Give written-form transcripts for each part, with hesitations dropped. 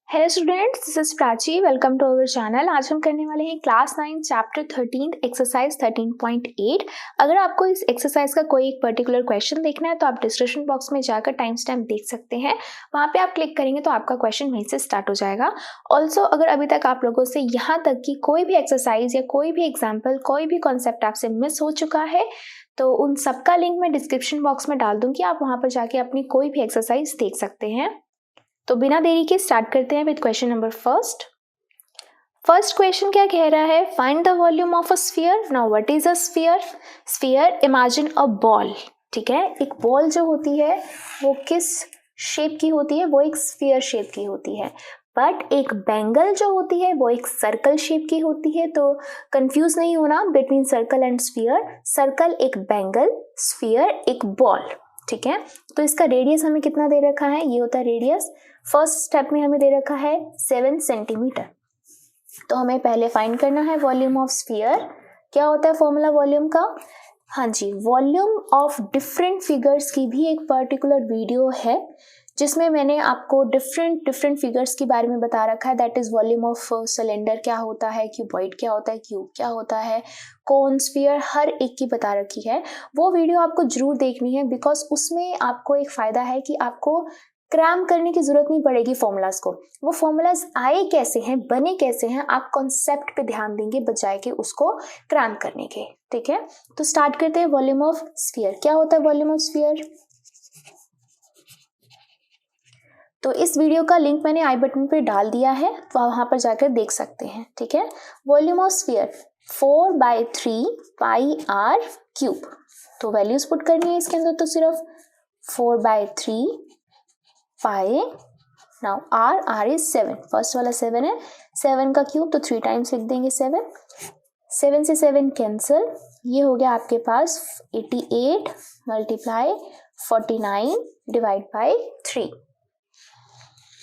Hello students, this is Prachi. Welcome to our channel. आज हम करने वाले हैं क्लास 9 चैप्टर 13 एक्सरसाइज 13.8। अगर आपको इस एक्सरसाइज का कोई एक पर्टिकुलर क्वेश्चन देखना है तो आप डिस्क्रिप्शन बॉक्स में जाकर टाइम स्टैम्प देख सकते हैं। वहाँ पे आप क्लिक करेंगे तो आपका क्वेश्चन वहीं से स्टार्ट हो जाएगा। ऑल्सो अगर अभी तक आप लोगों से यहाँ तक की कोई भी एक्सरसाइज या कोई भी एग्जाम्पल, कोई भी कॉन्सेप्ट आपसे मिस हो चुका है तो उन सबका लिंक मैं डिस्क्रिप्शन बॉक्स में डाल दूंगी। आप वहाँ पर जाके अपनी कोई भी एक्सरसाइज देख सकते हैं। तो बिना देरी के स्टार्ट करते हैं with question number first question क्या कह रहा है? Find the volume of a sphere. Now what is a sphere? Sphere, imagine a ball. ठीक है, एक बॉल जो होती है वो किस शेप की होती है? वो एक स्फीयर शेप की होती है। बट एक बैंगल जो होती है वो एक सर्कल शेप की होती है। तो कंफ्यूज नहीं होना between circle and sphere. Circle एक बैंगल, स्फीयर एक बॉल। ठीक है, तो इसका रेडियस हमें कितना दे रखा है? ये होता है रेडियस। फर्स्ट स्टेप में हमें दे रखा है 7 सेंटीमीटर। तो हमें पहले फाइंड करना है वॉल्यूम ऑफ स्फीयर। क्या होता है फॉर्मूला वॉल्यूम का? हाँ जी, वॉल्यूम ऑफ डिफरेंट फिगर्स की भी एक पर्टिकुलर वीडियो है जिसमें मैंने आपको डिफरेंट फिगर्स के बारे में बता रखा है। That is volume of cylinder क्या होता है, क्यूबॉइड क्या होता है, क्यूब क्या होता है, कोन, स्फीयर, हर एक की बता रखी है। वो वीडियो आपको जरूर देखनी है बिकॉज उसमें आपको एक फायदा है कि आपको क्रैम करने की जरूरत नहीं पड़ेगी फॉर्मूलाज को। वो फॉर्मूलाज आए कैसे हैं, बने कैसे हैं, आप कॉन्सेप्ट पे ध्यान देंगे बजाय के उसको क्रैम करने के। ठीक है, तो स्टार्ट करते हैं। वॉल्यूम ऑफ स्फीयर क्या होता है? वॉल्यूम ऑफ स्फीयर, तो इस वीडियो का लिंक मैंने आई बटन पे डाल दिया है, वहां पर जाकर देख सकते हैं। ठीक है, volume of sphere 4/3 pi r cube. तो वैल्यूज पुट करनी है इसके अंदर, तो सिर्फ 4/3 pi, now r is 7, first वाला 7 है, 7 का क्यूब तो 3 टाइम्स लिख देंगे 7 से 7 कैंसिल। ये हो गया आपके पास 88 मल्टीप्लाई 49 डिवाइड बाई 3।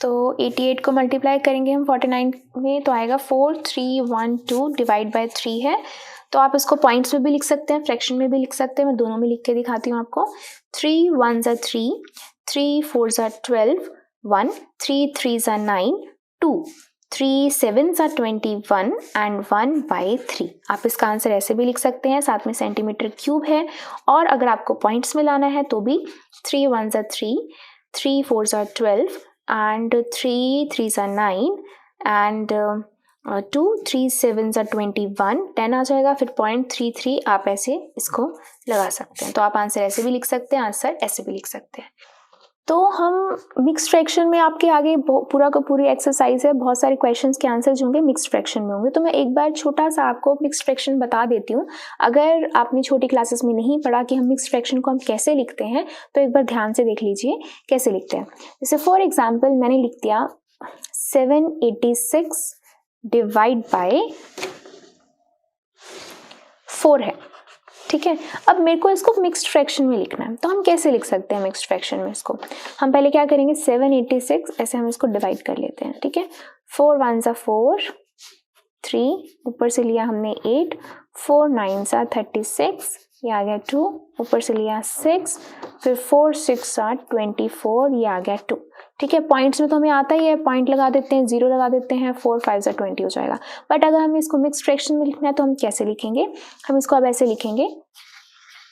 तो 88 को मल्टीप्लाई करेंगे हम 49 में तो आएगा 4312 डिवाइड बाय 3 है। तो आप इसको पॉइंट्स में भी लिख सकते हैं, फ्रैक्शन में भी लिख सकते हैं। मैं दोनों में लिख के दिखाती हूँ आपको। 3 1s are 3, 3 4s are 12, 1 3 3s are 9, 2 3 7s are 21 and 1/3। आप इसका आंसर ऐसे भी लिख सकते हैं, साथ में सेंटीमीटर क्यूब है। और अगर आपको पॉइंट्स में लाना है तो भी 3 1s are 3, 3 4s are 12 and 3 3s are 9 and 2 3 7s are 21, 10 आ जाएगा, फिर 0.33 आप ऐसे इसको लगा सकते हैं। तो आप आंसर ऐसे भी लिख सकते हैं, आंसर ऐसे भी लिख सकते हैं। तो हम मिक्स्ड फ्रैक्शन में आपके आगे पूरा का पूरी एक्सरसाइज है, बहुत सारे क्वेश्चंस के आंसर्स होंगे मिक्स्ड फ्रैक्शन में होंगे। तो मैं एक बार छोटा सा आपको मिक्स्ड फ्रैक्शन बता देती हूँ। अगर आपने छोटी क्लासेस में नहीं पढ़ा कि हम मिक्स्ड फ्रैक्शन को हम कैसे लिखते हैं तो एक बार ध्यान से देख लीजिए कैसे लिखते हैं। जैसे फॉर एग्जाम्पल मैंने लिख दिया 786 डिवाइड बाय 4 है। ठीक है, अब मेरे को इसको मिक्स्ड फ्रैक्शन में लिखना है तो हम कैसे लिख सकते हैं मिक्स्ड फ्रैक्शन में इसको? हम पहले क्या करेंगे, 786 ऐसे हम इसको डिवाइड कर लेते हैं। ठीक है, 4 1s are 4, 3 ऊपर से लिया हमने 8, 4 9s are 36, ये आ गया 2, ऊपर से लिया 6, फिर 4 6 are 24, ये आ गया 2। ठीक है, पॉइंट्स में तो हमें आता ही है, पॉइंट लगा देते हैं, 0 लगा देते हैं, 4 5s are 20 हो जाएगा। बट अगर हमें इसको मिक्स्ड फ्रैक्शन में लिखना है तो हम कैसे लिखेंगे? हम इसको अब ऐसे लिखेंगे,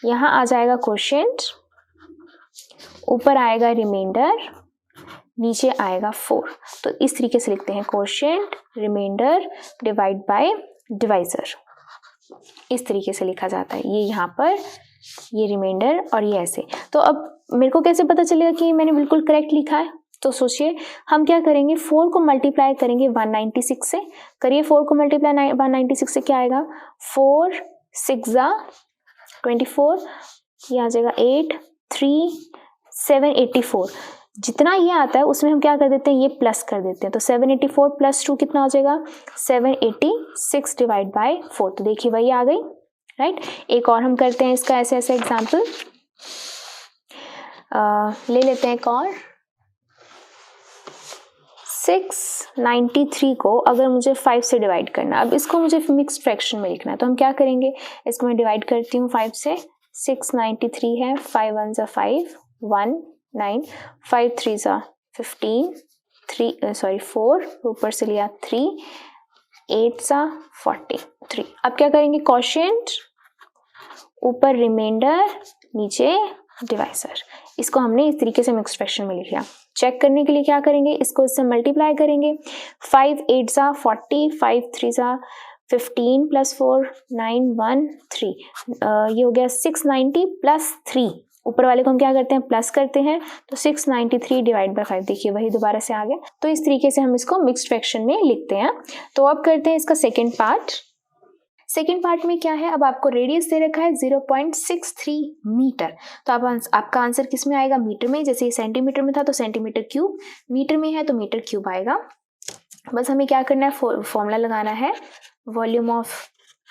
यहाँ आ जाएगा क्वोशिएंट, ऊपर आएगा रिमाइंडर, नीचे आएगा 4। तो इस तरीके से लिखते हैं, quotient remainder divide by divisor. इस तरीके से लिखा जाता है, ये यहाँ पर ये रिमाइंडर और ये ऐसे। तो अब मेरे को कैसे पता चलेगा कि मैंने बिल्कुल करेक्ट लिखा है? तो सोचिए हम क्या करेंगे, 4 को मल्टीप्लाई करेंगे 196 से। करिए 4 को मल्टीप्लाई 196 से, क्या आएगा? 4 6 24, ये आ जाएगा 8 3 7 84। जितना ये आता है उसमें हम क्या कर देते हैं, ये प्लस कर देते हैं। तो 784 प्लस 2 कितना हो जाएगा? 786 डिवाइड बाय 4। तो देखिए वही आ गई, राइट। एक और हम करते हैं इसका ऐसे ऐसे एग्जाम्पल ले लेते हैं एक और। 693 को अगर मुझे 5 से डिवाइड करना, अब इसको मुझे मिक्स्ड फ्रैक्शन में लिखना है तो हम क्या करेंगे, इसको मैं डिवाइड करती हूँ 5 से। 693 है, 5 1s are 5, 1 9, 5 3s are 15, 4, ऊपर से लिया 3, 8 सा 43। अब क्या करेंगे, क्वोशिएंट, ऊपर रिमाइंडर, नीचे डिवाइजर। इसको हमने इस तरीके से मिक्स्ड फ्रैक्शन में लिख लिया। चेक करने के लिए क्या करेंगे, इसको इससे मल्टीप्लाई करेंगे। 5 8 सा 40, 5 3 सा 15 प्लस 4 9 1 3, ये हो गया 690 प्लस 3, ऊपर वाले को हम क्या करते हैं, प्लस करते हैं, तो 693 डिवाइड बाय 5, देखिए वही दोबारा से आ गया। तो इस तरीके से हम इसको मिक्स्ड फ्रैक्शन में लिखते हैं। तो अब करते हैं इसका सेकेंड पार्ट। सेकेंड पार्ट में क्या है, अब आपको रेडियस दे रखा है 0.63 मीटर। तो अब आपका आंसर किस में आएगा, मीटर में। जैसे सेंटीमीटर में था तो सेंटीमीटर क्यूब, मीटर में है तो मीटर क्यूब आएगा। बस हमें क्या करना है, फॉर्मूला लगाना है, volume of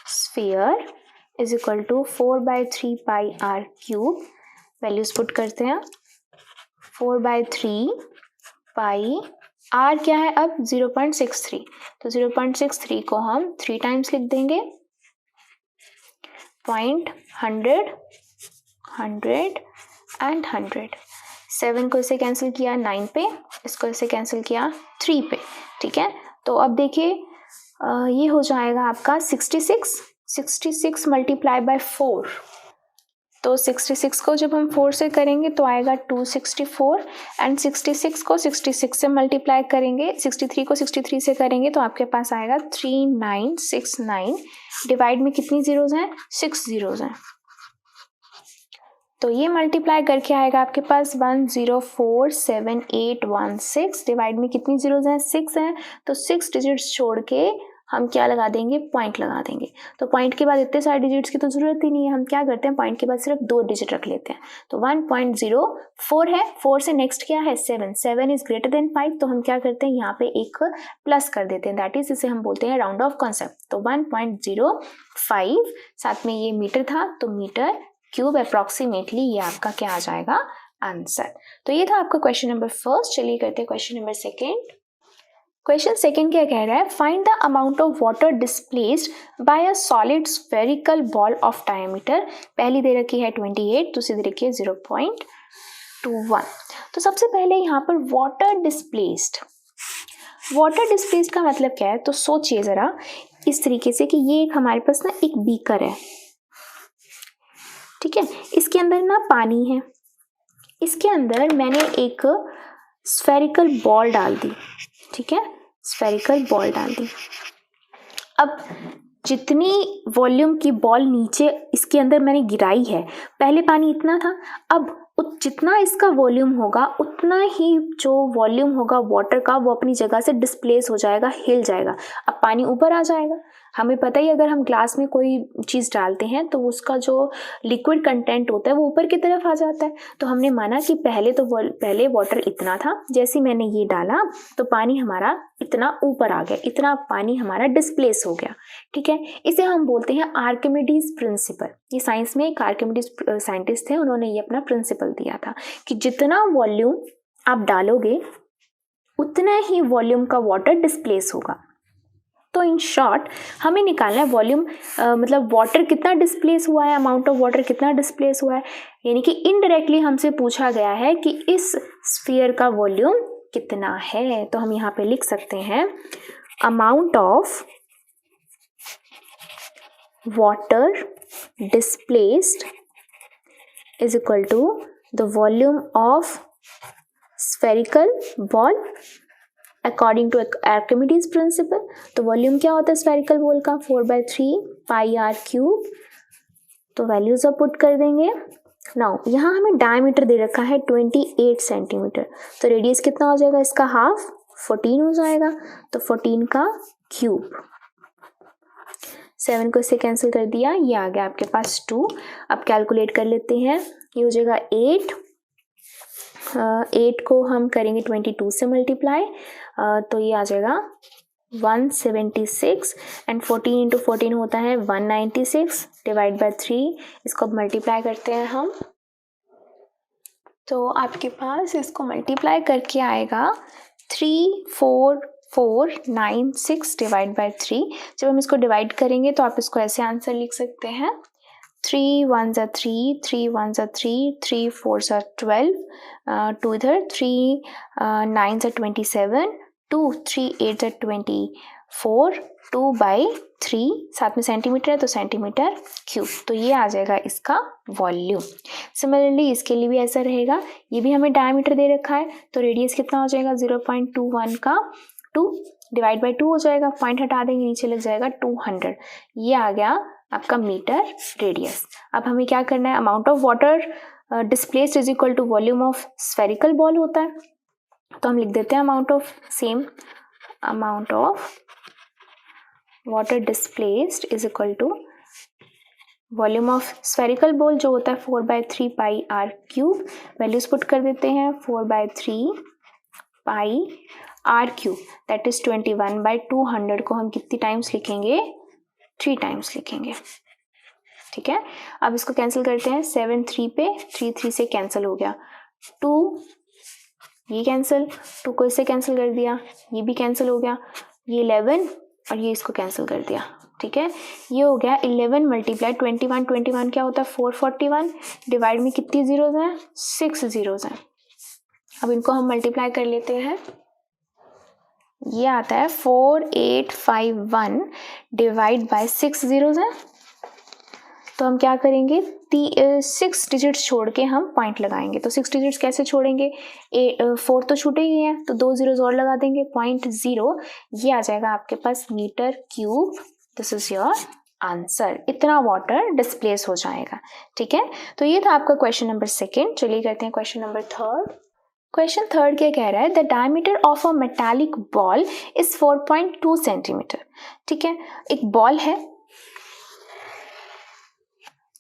sphere is equal to 4/3 pi r cube. Values put करते हैं, 4/3 पाई आर क्या है अब 0.63, तो 0.63 को हम 3 टाइम्स लिख देंगे, 100 100 एंड 100। 7 को इसे कैंसिल किया 9 पे, इसको इसे कैंसिल किया 3 पे, ठीक है। तो अब देखिए ये हो जाएगा आपका 66 मल्टीप्लाई बाय 4, तो 66 को जब हम 4 से करेंगे तो आएगा 264, एंड 66 को 66 से मल्टीप्लाई करेंगे, 63 को 63 से करेंगे तो आपके पास आएगा 3969। डिवाइड में कितनी जीरोज हैं, 6 जीरोज हैं, तो ये मल्टीप्लाई करके आएगा आपके पास 10478116। डिवाइड में कितनी जीरोज हैं, 6 हैं, तो 6 डिजिट्स छोड़ के हम क्या लगा देंगे, पॉइंट लगा देंगे। तो पॉइंट के बाद इतने सारे डिजिट्स की तो जरूरत ही नहीं है, हम क्या करते हैं, पॉइंट के बाद सिर्फ 2 डिजिट रख लेते हैं। तो 1.04 है, 4 से नेक्स्ट क्या है 7, 7 इज ग्रेटर देन 5, तो हम क्या करते हैं यहाँ पे एक प्लस कर देते हैं, दैट इज इसे हम बोलते हैं राउंड ऑफ कॉन्सेप्ट। तो 1.05, साथ में ये मीटर था तो मीटर क्यूब अप्रोक्सीमेटली, ये आपका क्या आ जाएगा, आंसर। तो ये था आपका क्वेश्चन नंबर फर्स्ट। चलिए करते हैं question number second. Question second क्या कह रहा है, find the amount of water displaced by a solid spherical ball of diameter. पहली दे रखी है 28, दूसरी दे रखी है 0.21। तो सबसे पहले यहाँ पर वाटर डिस्प्लेस्ड का मतलब क्या है, तो सोचिए जरा इस तरीके से कि ये एक हमारे पास ना एक बीकर है, ठीक है, इसके अंदर ना पानी है, इसके अंदर मैंने एक स्फेरिकल बॉल डाल दी, ठीक है, स्फेरिकल बॉल डाल दी। अब जितनी वॉल्यूम की बॉल नीचे इसके अंदर मैंने गिराई है, पहले पानी इतना था, अब जितना इसका वॉल्यूम होगा उतना ही जो वॉल्यूम होगा वाटर का वो अपनी जगह से डिस्प्लेस हो जाएगा, हिल जाएगा। अब पानी ऊपर आ जाएगा। हमें पता ही अगर हम ग्लास में कोई चीज़ डालते हैं तो उसका जो लिक्विड कंटेंट होता है वो ऊपर की तरफ आ जाता है। तो हमने माना कि पहले वाटर इतना था, जैसे मैंने ये डाला तो पानी हमारा इतना ऊपर आ गया, इतना पानी हमारा डिस्प्लेस हो गया, ठीक है। इसे हम बोलते हैं आर्किमिडीज प्रिंसिपल। ये साइंस में एक आर्किमिडीज साइंटिस्ट थे, उन्होंने ये अपना प्रिंसिपल दिया था कि जितना वॉल्यूम आप डालोगे उतना ही वॉल्यूम का वाटर डिस्प्लेस होगा। तो इन शॉर्ट हमें निकालना है वॉल्यूम, मतलब वाटर कितना डिस्प्लेस हुआ है, अमाउंट ऑफ वाटर कितना डिस्प्लेस हुआ है, यानी कि इनडायरेक्टली हमसे पूछा गया है कि इस स्फीयर का वॉल्यूम कितना है। तो हम यहाँ पे लिख सकते हैं amount of water displaced is equal to the volume of spherical ball according to Archimedes principle. तो वॉल्यूम क्या होता है स्फेरिकल बॉल का, 4/3 पाई आर क्यूब। तो वैल्यूज अब पुट कर देंगे। नाउ यहाँ हमें डायमीटर दे रखा है 28 सेंटीमीटर, तो रेडियस कितना हो जाएगा इसका, हाफ 14 हो जाएगा, तो 14 का क्यूब। 7 को इससे कैंसिल कर दिया, ये आ गया आपके पास 2। अब कैलकुलेट कर लेते हैं, ये हो जाएगा 8 को हम करेंगे 22 से मल्टीप्लाई, तो ये आ जाएगा 176, एंड 14 इंटू 14 होता है 196 डिवाइड बाय 3। इसको मल्टीप्लाई करते हैं हम, तो आपके पास इसको मल्टीप्लाई करके आएगा 34496 डिवाइड बाय 3। जब हम इसको डिवाइड करेंगे तो आप इसको ऐसे आंसर लिख सकते हैं 3 1s are 3, 3 1s are 3, 3 4s are 12, 2 इधर 3 9s are 27, 2 3 8s are 24, 2/3 साथ में सेंटीमीटर है तो सेंटीमीटर क्यूब, तो ये आ जाएगा इसका वॉल्यूम। सिमिलरली इसके लिए भी ऐसा रहेगा, ये भी हमें डायमीटर दे रखा है तो रेडियस कितना हो जाएगा 0.21 का 2 डिवाइड बाई 2 हो जाएगा, पॉइंट हटा देंगे नीचे लग जाएगा 200, ये आ गया आपका मीटर रेडियस। अब हमें क्या करना है, amount of water displaced is equal to volume of spherical ball होता है, तो हम लिख देते हैं amount of water displaced is equal to volume of spherical ball जो होता है 4/3 pi r cube, values put कर देते हैं 4/3 pi r cube that is 21/200 को हम कितनी टाइम्स लिखेंगे, 3 टाइम्स लिखेंगे। ठीक है, अब इसको कैंसिल करते हैं, 7 3 पे 3 3 से कैंसिल हो गया, 2 ये कैंसिल, 2 को इससे कैंसिल कर दिया, ये भी कैंसिल हो गया, ये 11 और ये इसको कैंसिल कर दिया। ठीक है, ये हो गया 11 मल्टीप्लाई 21, 21 क्या होता है 441, डिवाइड में कितनी जीरोज हैं 6 जीरोज हैं। अब इनको हम मल्टीप्लाई कर लेते हैं, ये आता है 4851 डिवाइड बाय 6 जीरोज हैं, तो हम क्या करेंगे 6 डिजिट्स छोड़ के हम पॉइंट लगाएंगे, तो 6 डिजिट्स कैसे छोड़ेंगे, 4 तो छूटे ही हैं तो 2 जीरोज और लगा देंगे 0.0, ये आ जाएगा आपके पास metre cube. This is your answer, इतना वाटर डिस्प्लेस हो जाएगा। ठीक है, तो ये था आपका क्वेश्चन नंबर 2। चलिए करते हैं क्वेश्चन नंबर 3। क्वेश्चन 3 क्या कह रहा है, the diameter of a metallic ball is 4.2 centimetre. ठीक है, एक बॉल है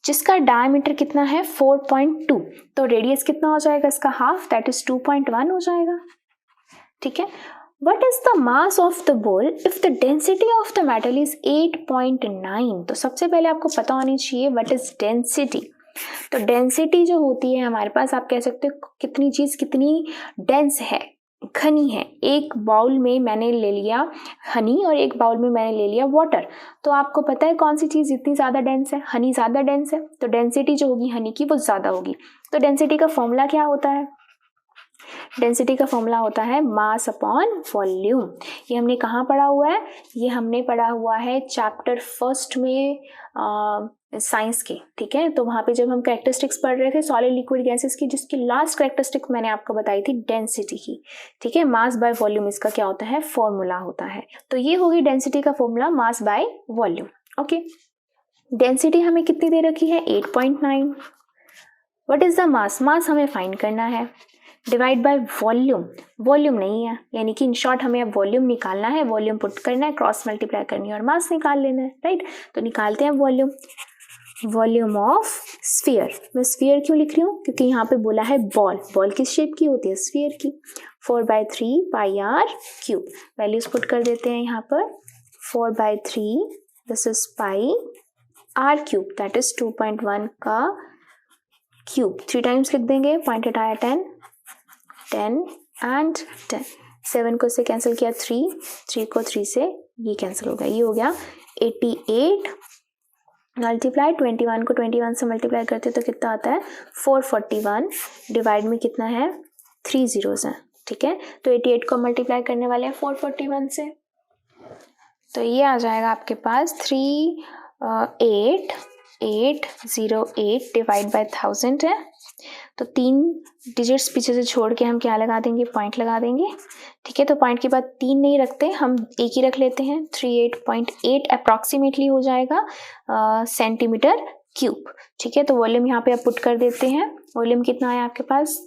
जिसका डायमीटर कितना है 4.2, तो रेडियस कितना हो जाएगा इसका हाफ, दैट इज 2.1 हो जाएगा। ठीक है, what is the mass of the ball if the density of the metal is 8.9। तो सबसे पहले आपको पता होनी चाहिए व्हाट इज डेंसिटी। तो डेंसिटी जो होती है हमारे पास, आप कह सकते हो कितनी चीज कितनी डेंस है, घनी है। एक बाउल में मैंने ले लिया हनी और एक बाउल में मैंने ले लिया वाटर, तो आपको पता है कौन सी चीज इतनी ज्यादा डेंस है, हनी ज्यादा डेंस है, तो डेंसिटी जो होगी हनी की वो ज्यादा होगी। तो डेंसिटी का फॉर्मूला क्या होता है, डेंसिटी का फॉर्मूला होता है मास अपॉन वॉल्यूम। ये हमने कहाँ पढ़ा हुआ है, ये हमने पढ़ा हुआ है चैप्टर 1 में साइंस के। ठीक है, तो वहाँ पे जब हम कैरेक्टरिस्टिक्स पढ़ रहे थे सॉलिड लिक्विड गैसेस की, जिसकी लास्ट कैरेक्टरिस्टिक मैंने आपको बताई थी डेंसिटी की। ठीक है, मास बाय वॉल्यूम इसका क्या होता है, फॉर्मूला होता है। तो ये होगी डेंसिटी का formula mass by volume. Okay, density हमें कितनी दे रखी है 8.9। व्हाट इज द मास, मास हमें फाइंड करना है, डिवाइड बाय वॉल्यूम, वॉल्यूम नहीं है, यानी कि इन शॉर्ट हमें अब वॉल्यूम निकालना है, वॉल्यूम पुट करना है, क्रॉस मल्टीप्लाई करनी है और मास निकाल लेना है। राइट, तो निकालते हैं वॉल्यूम, वॉल्यूम ऑफ स्फीयर। मैं स्फीयर क्यों लिख रही हूँ, क्योंकि यहाँ पे बोला है बॉल, बॉल किस शेप की होती है, स्फीयर की। 4/3 pi r cube, values put कर देते हैं यहाँ पर, 4/3 this is pi r cube that is 2.1 का क्यूब, 3 टाइम्स लिख देंगे, पॉइंट हटाया 10 एंड 10, 7 को से कैंसिल किया 3 को 3 से ये कैंसिल हो गया, ये हो गया 88 मल्टीप्लाई 21 को 21 से मल्टीप्लाई करते तो कितना आता है 441, डिवाइड में कितना है 3 जीरोस हैं। ठीक है, तो 88 को मल्टीप्लाई करने वाले हैं 441 से, तो ये आ जाएगा आपके पास 38808 डिवाइड बाय 1000 है, तो 3 डिजिट्स पीछे से छोड़ के हम क्या लगा देंगे, पॉइंट लगा देंगे। ठीक है, तो पॉइंट के बाद 3 नहीं रखते, हम एक ही रख लेते हैं, 38.8 अप्रॉक्सीमेटली हो जाएगा सेंटीमीटर क्यूब। ठीक है, तो वॉल्यूम यहाँ पे आप पुट कर देते हैं, वॉल्यूम कितना है आपके पास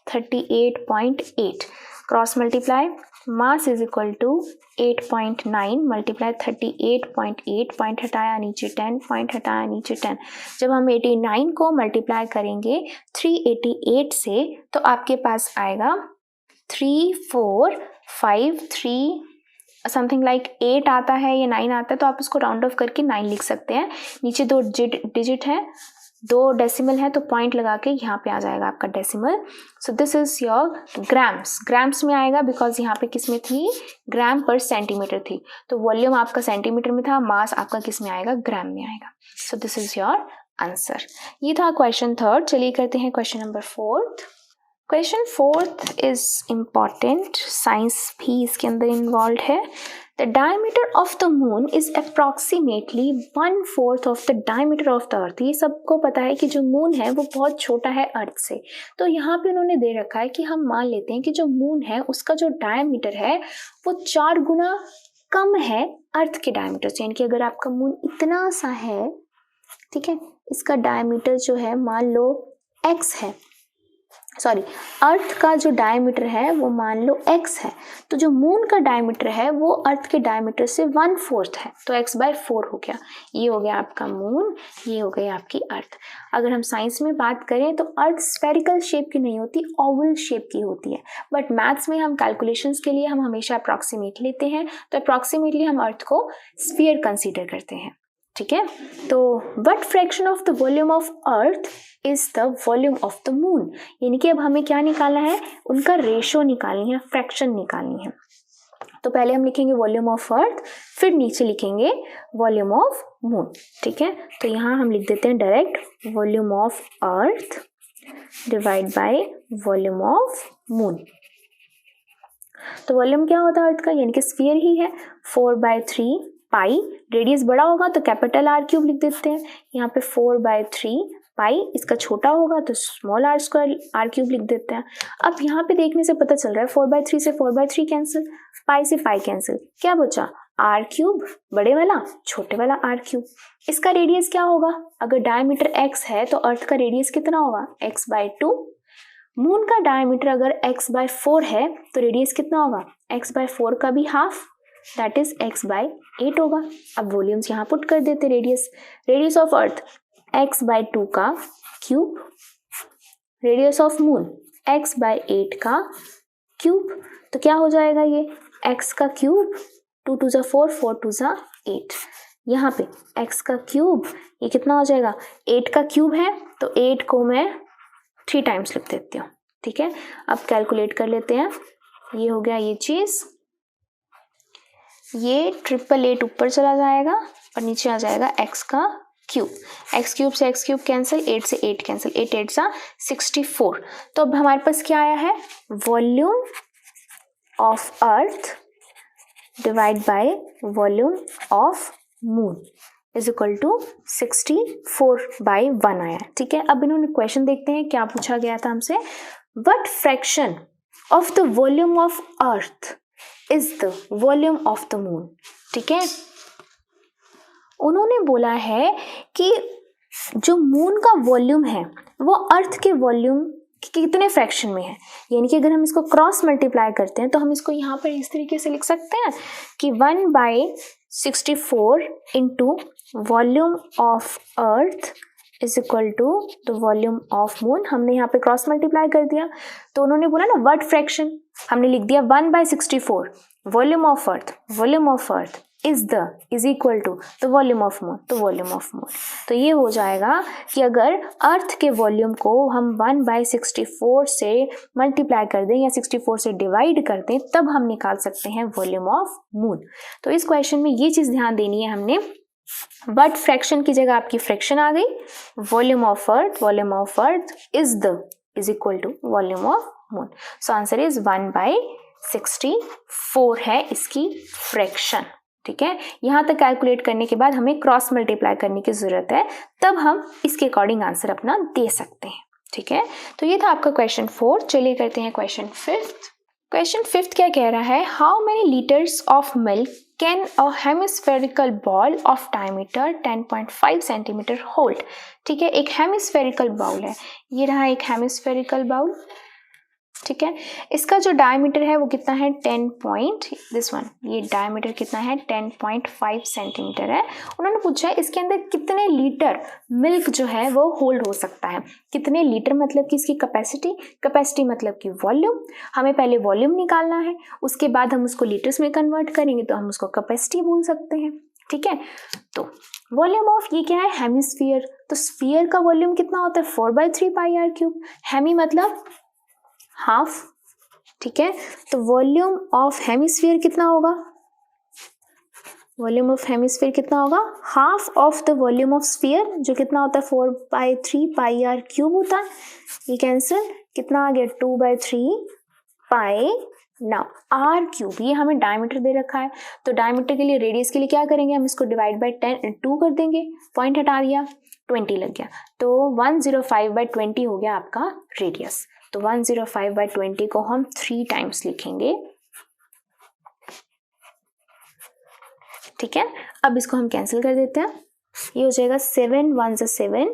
38.8, cross multiply mass is equal to 8.9 multiply 38.8, point हटाया नीचे 10, पॉइंट हटाया नीचे 10। जब हम 89 को मल्टीप्लाई करेंगे 388 से तो आपके पास आएगा 3453 समथिंग लाइक 8 आता है या 9 आता है, तो आप उसको राउंड ऑफ करके 9 लिख सकते हैं। नीचे 2 डिजिट है, 2 डेसिमल है, तो पॉइंट लगा के यहाँ पे आ जाएगा आपका decimal. So this is your grams, grams में आएगा बिकॉज यहाँ पे किस में थी, ग्राम पर सेंटीमीटर थी, तो वॉल्यूम आपका सेंटीमीटर में था, मास आपका किस में आएगा, ग्राम में आएगा। So this is your answer. ये था क्वेश्चन थर्ड। चलिए करते हैं question number fourth. Question fourth is important, science भी इसके अंदर इन्वॉल्व है। The diameter of the moon is approximately 1/4 of the diameter of the earth. ये सबको पता है कि जो मून है वो बहुत छोटा है अर्थ से, तो यहाँ पे उन्होंने दे रखा है कि हम मान लेते हैं कि जो मून है उसका जो डायमीटर है वो 4 गुना कम है अर्थ के डायमीटर से। यानी कि अगर आपका मून इतना सा है, ठीक है, इसका डायमीटर जो है मान लो x है, सॉरी अर्थ का जो डायमीटर है वो मान लो x है, तो जो मून का डायमीटर है वो अर्थ के डायमीटर से 1/4 है, तो x/4 हो गया। ये हो गया आपका मून, ये हो गई आपकी अर्थ। अगर हम साइंस में बात करें तो अर्थ स्फेरिकल शेप की नहीं होती, ओवल शेप की होती है, बट मैथ्स में हम कैलकुलेशंस के लिए हम हमेशा अप्रॉक्सीमेट लेते हैं, तो अप्रॉक्सीमेटली हम अर्थ को स्फीयर कंसीडर करते हैं, ठीक है। तो what fraction of the volume of earth is the volume of the moon, यानी कि अब हमें क्या निकालना है, उनका रेशो निकालनी है, फ्रैक्शन निकालनी है। तो पहले हम लिखेंगे वॉल्यूम ऑफ अर्थ, फिर नीचे लिखेंगे वॉल्यूम ऑफ मून, ठीक है। तो यहाँ हम लिख देते हैं direct volume of earth divide by volume of moon. तो वॉल्यूम क्या होता है अर्थ का, यानी कि स्फीयर ही है, 4/3 पाई, रेडियस बड़ा होगा तो कैपिटल r³ लिख देते हैं, यहाँ पे 4/3 पाई, इसका छोटा होगा तो स्मॉल r² r³ लिख देते हैं। अब यहाँ पे देखने से पता चल रहा है 4/3 से 4/3 कैंसिल, पाई से पाई कैंसिल, क्या बचा r³ बड़े वाला छोटे वाला r³। इसका रेडियस क्या होगा, अगर डायमीटर x है तो अर्थ का रेडियस कितना होगा x/2। मून का डायमीटर अगर x/4 है तो रेडियस कितना होगा x/4 का भी हाफ, दैट इज x/8 होगा। अब वॉल्यूम्स यहाँ पुट कर देते, रेडियस ऑफ अर्थ x/2 का cube, radius of moon x/8 का क्यूब, तो क्या हो जाएगा ये x का क्यूब, 2 2 जा 4, 4 2 जा 8, यहाँ पे x का क्यूब, ये कितना हो जाएगा 8 का क्यूब है तो 8 को मैं 3 टाइम्स लिख देती हूँ, ठीक है। अब कैलकुलेट कर लेते हैं, ये हो गया ये चीज, ये 888 ऊपर चला जाएगा और नीचे आ जाएगा x का क्यूब, x³ से x³ कैंसिल, 8 से 8 कैंसिल, 8 8 सा 64। तो अब हमारे पास क्या आया है, volume of earth divide by volume of moon is equal to 64/1 आया, ठीक है। अब इन्होंने क्वेश्चन देखते हैं क्या पूछा गया था हमसे, what fraction of the volume of earth is the volume of the moon, ठीक है। उन्होंने बोला है कि जो मून का वॉल्यूम है वो अर्थ के वॉल्यूम कितने फ्रैक्शन में है, यानी कि अगर हम इसको क्रॉस मल्टीप्लाई करते हैं तो हम इसको यहाँ पर इस तरीके से लिख सकते हैं कि 1/64 into volume of earth is equal to the volume of moon. हमने यहाँ पे क्रॉस मल्टीप्लाई कर दिया, तो उन्होंने बोला ना व्हाट फ्रैक्शन, हमने लिख दिया 1/64 volume of earth is equal to the volume of moon, तो वॉल्यूम ऑफ मून। तो ये हो जाएगा कि अगर अर्थ के वॉल्यूम को हम 1/64 से मल्टीप्लाई कर दें या 64 से डिवाइड कर दें तब हम निकाल सकते हैं वॉल्यूम ऑफ मून। तो इस क्वेश्चन में ये चीज ध्यान देनी है हमने, बट फ्रैक्शन की जगह आपकी फ्रैक्शन आ गई, volume of earth is equal to volume of moon. So answer is 1/64 है इसकी फ्रैक्शन, ठीक है। यहां तक कैलकुलेट करने के बाद हमें क्रॉस मल्टीप्लाई करने की जरूरत है, तब हम इसके अकॉर्डिंग आंसर अपना दे सकते हैं, ठीक है। तो ये था आपका क्वेश्चन 4। चलिए करते हैं क्वेश्चन 5। क्वेश्चन 5 क्या कह रहा है, how many litres of milk can a hemispherical ball of diameter 10.5 centimetre hold, ठीक है। एक हेमिस्फेरिकल बाउल है, ये रहा एक हेमिस्फेरिकल बाउल, ठीक है। इसका जो डायमीटर है वो कितना है 10 डायमीटर कितना है 10.5 सेंटीमीटर है। उन्होंने पूछा है इसके अंदर कितने लीटर मिल्क जो है वो होल्ड हो सकता है। कितने लीटर मतलब कि इसकी कैपेसिटी मतलब कि वॉल्यूम। हमें पहले वॉल्यूम निकालना है, उसके बाद हम उसको लीटर्स में कन्वर्ट करेंगे तो हम उसको कैपेसिटी बोल सकते हैं, ठीक है। तो वॉल्यूम ऑफ ये क्या है हेमिस्फीयर, तो स्फीयर का वॉल्यूम कितना होता है 4/3 पाई r³। हेमी मतलब हाफ, ठीक है। तो वॉल्यूम ऑफ हेमिस्फीयर कितना होगा, वॉल्यूम ऑफ हेमिस्फीयर कितना होगा, half of the volume of sphere, जो कितना होता है 4/3 पाई आर क्यूब होता है। ये कैंसिल, कितना आ गया 2/3 पाई नाउ आर क्यूब। ये हमें डायमीटर दे रखा है, तो डायमीटर के लिए रेडियस के लिए क्या करेंगे, हम इसको डिवाइड बाय 2 कर देंगे, पॉइंट हटा दिया, 20 लग गया, तो 105/20 हो गया आपका रेडियस। तो 105/20 को हम 3 टाइम्स लिखेंगे, ठीक है। अब इसको हम कैंसिल कर देते हैं, ये हो जाएगा 7 1 7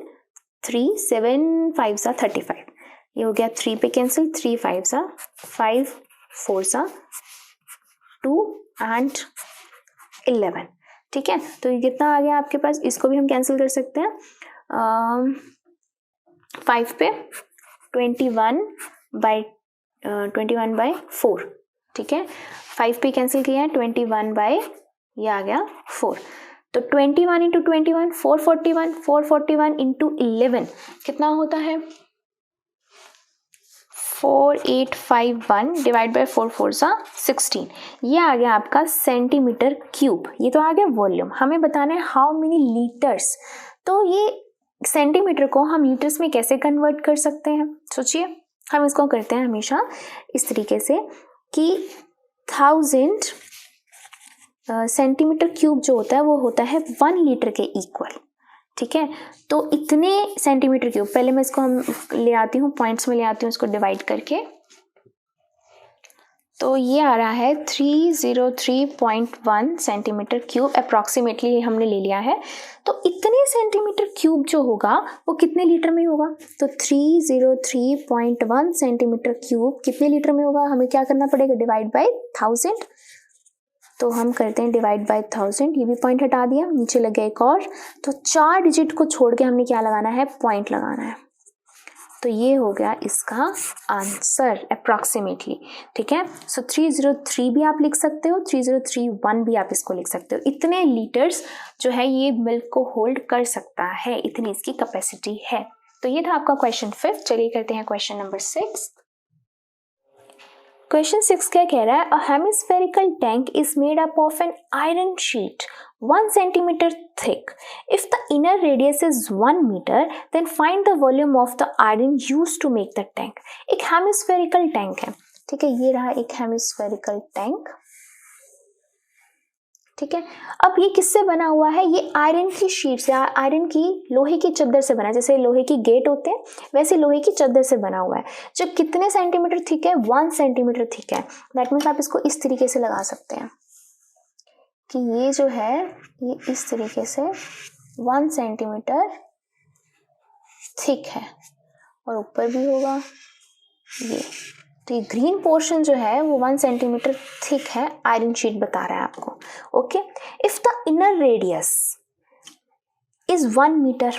3 7 5 35, ये हो गया 3 पे कैंसिल, 3 5 5 4 2 एंड 11, ठीक है। तो ये कितना आ गया आपके पास, इसको भी हम कैंसिल कर सकते हैं, 5 पे 21/4, ठीक है। 5 पे कैंसिल किया है, 21 ये आ गया 4, तो 21 इंटू 21 441, 441 इंटू 11 कितना होता है 4851 डिवाइड बाय 4 4 16, ये आ गया आपका सेंटीमीटर क्यूब। ये तो आ गया वॉल्यूम, हमें बताना है हाउ मेनी लीटर्स। तो ये सेंटीमीटर को हम लीटर्स में कैसे कन्वर्ट कर सकते हैं, सोचिए। हम इसको करते हैं हमेशा इस तरीके से कि 1000 सेंटीमीटर क्यूब जो होता है वो होता है 1 लीटर के इक्वल, ठीक है। तो इतने सेंटीमीटर क्यूब, पहले मैं इसको हम ले आती हूँ, पॉइंट्स में ले आती हूँ इसको डिवाइड करके, तो ये आ रहा है 303.1 सेंटीमीटर क्यूब अप्रॉक्सीमेटली हमने ले लिया है। तो इतने सेंटीमीटर क्यूब जो होगा वो कितने लीटर में होगा, तो 303.1 सेंटीमीटर क्यूब कितने लीटर में होगा, हमें क्या करना पड़ेगा, डिवाइड बाय 1000। तो हम करते हैं डिवाइड बाय 1000, ये भी पॉइंट हटा दिया, नीचे लग गया एक और, तो 4 डिजिट को छोड़ के हमने क्या लगाना है, पॉइंट लगाना है। तो ये हो गया इसका आंसर अप्रॉक्सीमेटली, ठीक है। सो 303 भी आप लिख सकते हो, 3031 भी आप इसको लिख सकते हो। इतने लीटर्स जो है ये मिल्क को होल्ड कर सकता है, इतनी इसकी कैपेसिटी है। तो ये था आपका क्वेश्चन 5। चलिए करते हैं क्वेश्चन नंबर 6। क्वेश्चन 6 क्या कह रहा है, a hemispherical tank is made up of an iron sheet 1 centimeter thick. If the inner radius is 1 meter, then find the volume of the iron used to make the tank. एक hemispherical tank है, ठीक है, ये रहा एक hemispherical tank, ठीक है। अब ये किससे बना हुआ है, ये आयरन की शीट से, आयरन की लोहे की चद्दर से बना है, जैसे लोहे की गेट होते हैं वैसे लोहे की चद्दर से बना हुआ है, जो कितने सेंटीमीटर थिक है, 1 सेंटीमीटर थिक है। दैट मीन्स आप इसको इस तरीके से लगा सकते हैं कि ये जो है ये इस तरीके से 1 सेंटीमीटर थिक है और ऊपर भी होगा ये, तो ये ग्रीन पोर्शन जो है वो 1 सेंटीमीटर थिक है, आयरन शीट बता रहा है आपको। Okay, if the inner radius is 1 metre,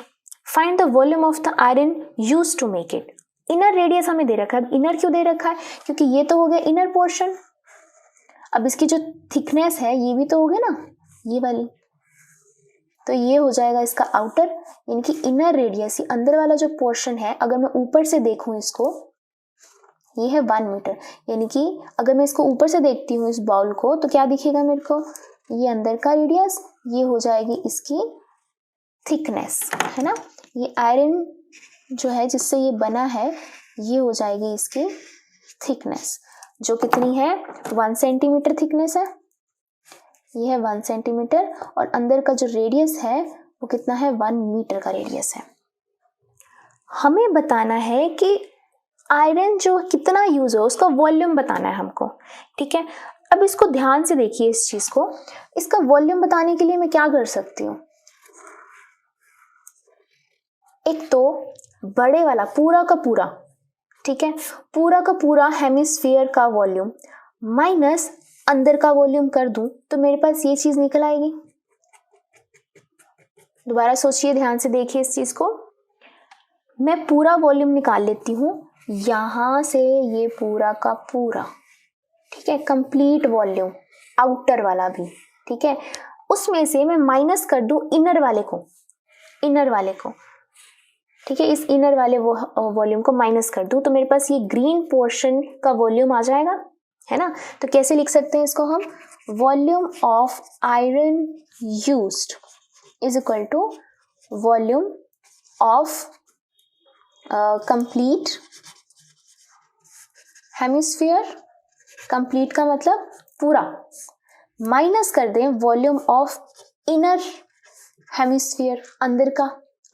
find the volume of the iron used to make it. Inner radius हमें दे रखा है, इनर क्यों दे रखा है, क्योंकि ये तो हो गया इनर पोर्शन, अब इसकी जो थिकनेस है ये भी तो हो गया ना, ये वाली, तो ये हो जाएगा इसका आउटर, यानी कि इनर रेडियस, ये अंदर वाला जो पोर्शन है, अगर मैं ऊपर से देखूं इसको, ये है 1 मीटर, यानी कि अगर मैं इसको ऊपर से देखती हूँ इस बाउल को, तो क्या दिखेगा मेरे को, ये अंदर का रेडियस, ये हो जाएगी इसकी थिकनेस, है ना। ये आयरन जो है जिससे ये बना है, ये हो जाएगी इसकी थिकनेस, जो कितनी है 1 सेंटीमीटर थिकनेस है, ये है 1 सेंटीमीटर, और अंदर का जो रेडियस है वो कितना है, 1 मीटर का रेडियस है। हमें बताना है कि आयरन जो कितना यूज हो उसका वॉल्यूम बताना है हमको, ठीक है। अब इसको ध्यान से देखिए इस चीज को, इसका वॉल्यूम बताने के लिए मैं क्या कर सकती हूँ, एक तो बड़े वाला पूरा का पूरा, ठीक है, पूरा का पूरा हेमिस्फीयर का वॉल्यूम माइनस अंदर का वॉल्यूम कर दूं तो मेरे पास ये चीज निकल आएगी। दोबारा सोचिए, ध्यान से देखिए इस चीज को, मैं पूरा वॉल्यूम निकाल लेती हूँ, यहां से ये पूरा का पूरा, ठीक है, कंप्लीट वॉल्यूम, आउटर वाला भी, ठीक है, उसमें से मैं माइनस कर दूं इनर वाले को, ठीक है, इस इनर वाले वॉल्यूम को माइनस कर दूं तो मेरे पास ये ग्रीन पोर्शन का वॉल्यूम आ जाएगा, है ना। तो कैसे लिख सकते हैं इसको हम, volume of iron used is equal to volume of complete hemisphere, complete का मतलब पूरा, माइनस कर दें वॉल्यूम ऑफ इनर हेमिस्फीयर, अंदर का,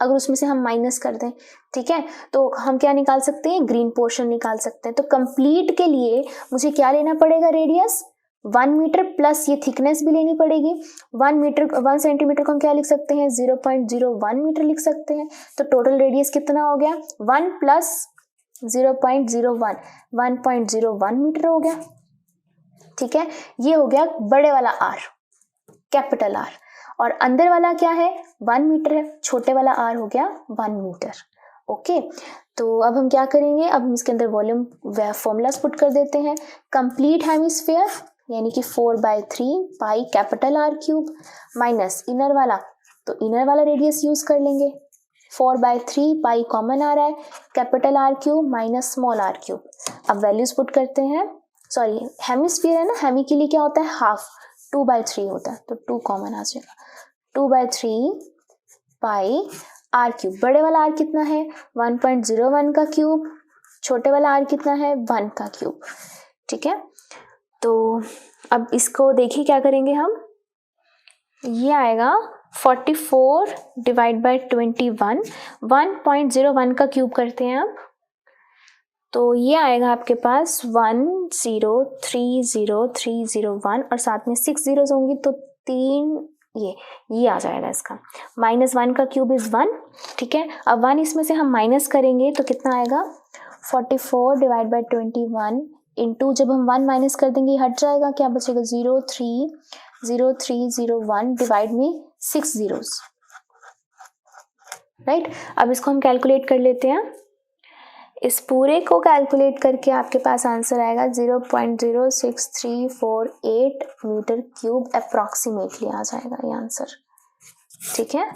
अगर उसमें से हम माइनस कर दें, ठीक है, तो हम क्या निकाल सकते हैं, ग्रीन पोर्शन निकाल सकते हैं। तो कंप्लीट के लिए मुझे क्या लेना पड़ेगा, रेडियस 1 मीटर प्लस ये थिकनेस भी लेनी पड़ेगी। 1 सेंटीमीटर को हम क्या लिख सकते हैं, 0.01 मीटर लिख सकते हैं। तो टोटल रेडियस कितना हो गया, 1 प्लस 0.01, 1.01 मीटर हो गया, ठीक है। ये हो गया बड़े वाला आर, कैपिटल आर, और अंदर वाला क्या है, 1 मीटर है, छोटे वाला आर हो गया 1 मीटर। ओके, तो अब हम क्या करेंगे, अब हम इसके अंदर वॉल्यूम फॉर्मूलाज पुट कर देते हैं। कंप्लीट हेमिस्फीयर यानी कि 4/3 pi capital r cube minus inner वाला, तो इनर वाला रेडियस यूज कर लेंगे, 4/3 पाई कॉमन आ रहा है, capital r cube minus small r cube. अब वैल्यूज पुट करते हैं, सॉरी हेमिस्फीयर है ना, हेमी के लिए क्या होता है, हाफ, 2/3 होता है, तो 2 कॉमन आ जाएगा, 2/3 पाई आर क्यूब। बड़े वाला आर कितना है, 1.01 का क्यूब, छोटे वाला आर कितना है, 1 का क्यूब, ठीक है। तो अब इसको देखिए क्या करेंगे हम, ये आएगा 44 डिवाइड बाई 21, 1.01 का क्यूब करते हैं अब, तो ये आएगा आपके पास 1030301 और साथ में 6 जीरोस होंगी तो 3, ये आ जाएगा इसका, -1 का क्यूब इज 1, ठीक है। अब 1 इसमें से हम माइनस करेंगे तो कितना आएगा, 44 डिवाइड बाई 21 इंटू, जब हम 1 माइनस कर देंगे हट जाएगा, क्या बचेगा, 0.030301 डिवाइड में 6 जीरोस, राइट। अब इसको हम कैलकुलेट कर लेते हैं, इस पूरे को कैलकुलेट करके आपके पास आंसर आएगा 0.06348 मीटर क्यूब अप्रॉक्सीमेटली आ जाएगा ये आंसर, ठीक है।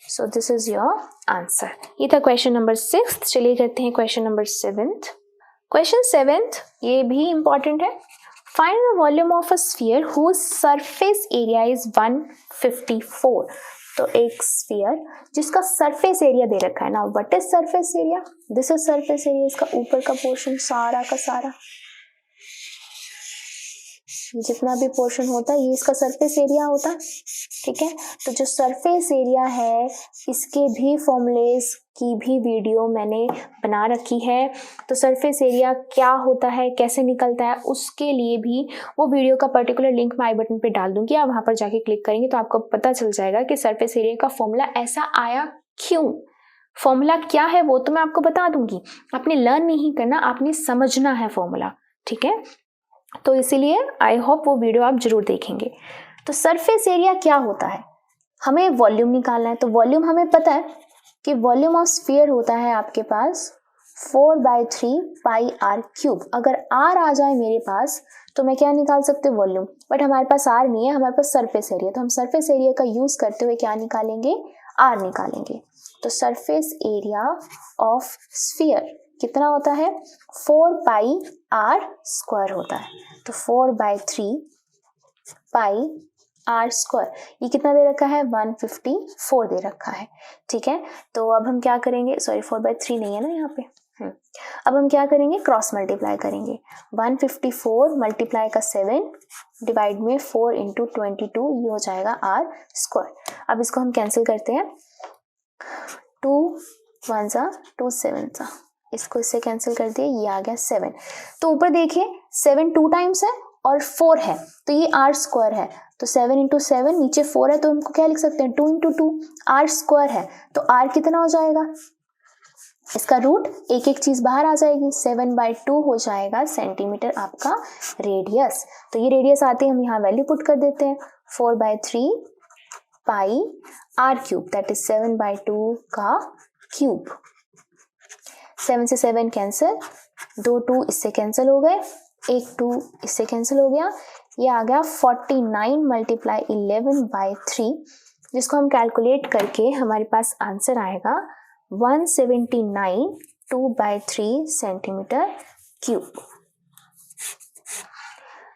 So this is your answer. ये था क्वेश्चन नंबर 6। चलिए करते हैं क्वेश्चन नंबर 7। क्वेश्चन 7 ये भी इंपॉर्टेंट है। Find the volume of a sphere whose surface area is 154। तो एक स्फीयर जिसका सरफेस एरिया दे रखा है ना, what is surface area, this is surface area, इसका ऊपर का पोर्शन सारा का सारा, जितना भी पोर्शन होता है ये इसका सरफेस एरिया होता है, ठीक है। तो जो सरफेस एरिया है इसके भी फॉर्मूलेस की भी वीडियो मैंने बना रखी है, तो सरफेस एरिया क्या होता है, कैसे निकलता है, उसके लिए भी वो वीडियो का पर्टिकुलर लिंक मैं आई बटन पे डाल दूंगी, आप वहां पर जाके क्लिक करेंगे तो आपको पता चल जाएगा कि सरफेस एरिया का फॉर्मूला ऐसा आया क्यों, फॉर्मूला क्या है वो तो मैं आपको बता दूंगी, आपने लर्न नहीं करना, आपने समझना है फॉर्मूला, ठीक है। तो इसीलिए आई होप वो वीडियो आप जरूर देखेंगे। तो सरफेस एरिया क्या होता है, हमें वॉल्यूम निकालना है, तो वॉल्यूम हमें पता है कि वॉल्यूम ऑफ स्फीयर होता है आपके पास 4/3 पाई आर क्यूब। अगर आर आ जाए मेरे पास तो मैं क्या निकाल सकते वॉल्यूम, बट हमारे पास आर नहीं है, हमारे पास सरफेस एरिया, तो हम सरफेस एरिया का यूज करते हुए क्या निकालेंगे, आर निकालेंगे। तो सरफेस एरिया ऑफ स्फीयर कितना होता है, 4 पाई आर स्क्वायर होता है। तो 4/3 पाई आर स्क्वायर, ये कितना दे रखा है, 154 दे रखा है, ठीक है। तो अब हम क्या करेंगे, सॉरी 4/3 नहीं है ना यहाँ पे, अब हम क्या करेंगे, क्रॉस मल्टीप्लाई करेंगे, 154 मल्टीप्लाई का 7 डिवाइड में 4 इंटू 22, ये हो जाएगा आर स्क्वायर। अब इसको हम कैंसिल करते हैं, 2 1 सा 2 7 सा, इसको इससे कैंसिल कर दिए, ये आ गया 7। तो ऊपर देखिए 7 2 टाइम्स है और 4 है, तो ये आर स्क्वायर है, तो 7 इंटू 7, नीचे 4 है तो हमको क्या लिख सकते हैं, 2 इंटू 2, आर स्क्वायर है, तो आर कितना हो जाएगा, इसका रूट एक एक चीज बाहर आ जाएगी, 7/2 हो जाएगा सेंटीमीटर आपका रेडियस। तो ये रेडियस आते हैं, हम यहाँ वैल्यू पुट कर देते हैं, 4/3 pi r cube, that is 7/2 का क्यूब। 7 से 7 कैंसिल, 2 2 इससे कैंसिल हो गए, 1 2 इससे कैंसिल हो गया, ये आ गया 49 मल्टीप्लाई 11/3, जिसको हम कैलकुलेट करके हमारे पास आंसर आएगा 179 2/3 सेंटीमीटर क्यूब।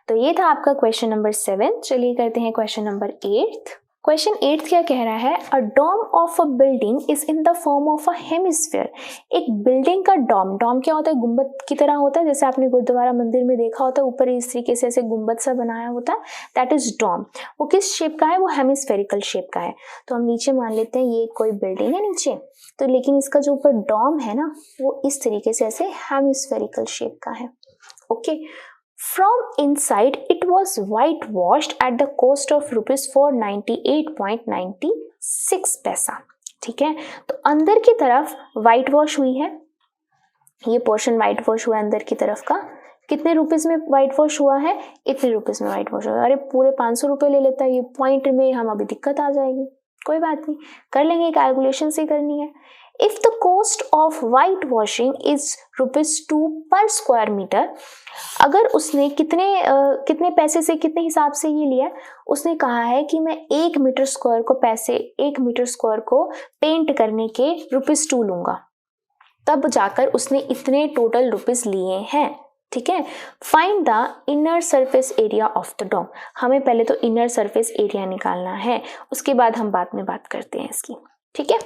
तो ये था आपका क्वेश्चन नंबर 7। चलिए करते हैं क्वेश्चन नंबर 8। क्वेश्चन 8 क्या कह रहा है, a dome of a building is in the form of a hemisphere. एक बिल्डिंग का डोम क्या होता है, गुंबद की तरह होता है, जैसे आपने गुरुद्वारा मंदिर में देखा होता है, ऊपर इस तरीके से ऐसे गुंबद सा बनाया होता है, दैट इज डोम। वो किस शेप का है, वो हेमिस्फेरिकल शेप का है। तो हम नीचे मान लेते हैं ये कोई बिल्डिंग है नीचे, तो लेकिन इसका जो ऊपर डोम है ना, वो इस तरीके से ऐसे हेमिस्फेरिकल शेप का है। Okay, From inside, it was whitewashed at the cost of ₹498.96 पैसा। ठीक है, तो अंदर की तरफ व्हाइट वॉश हुई है, ये पोर्शन व्हाइट वॉश हुआ है अंदर की तरफ का। कितने रुपीस में व्हाइट वॉश हुआ है, इतने रुपीस में व्हाइट वॉश हुआ है। अरे पूरे 500 रुपये ले लेता है, ये पॉइंट में हम अभी दिक्कत आ जाएगी, कोई बात नहीं, कर लेंगे, कैलकुलेशन से करनी है। If the cost of white washing is ₹2 per square meter, अगर उसने कितने पैसे से कितने हिसाब से ये लिया, उसने कहा है कि मैं 1 मीटर स्क्वायर को पेंट करने के ₹2 लूंगा, तब जाकर उसने इतने टोटल रुपीस लिए हैं। ठीक है, find the inner surface area of the dome. हमें पहले तो इनर सरफेस एरिया निकालना है, उसके बाद हम बाद में बात करते हैं इसकी। ठीक है,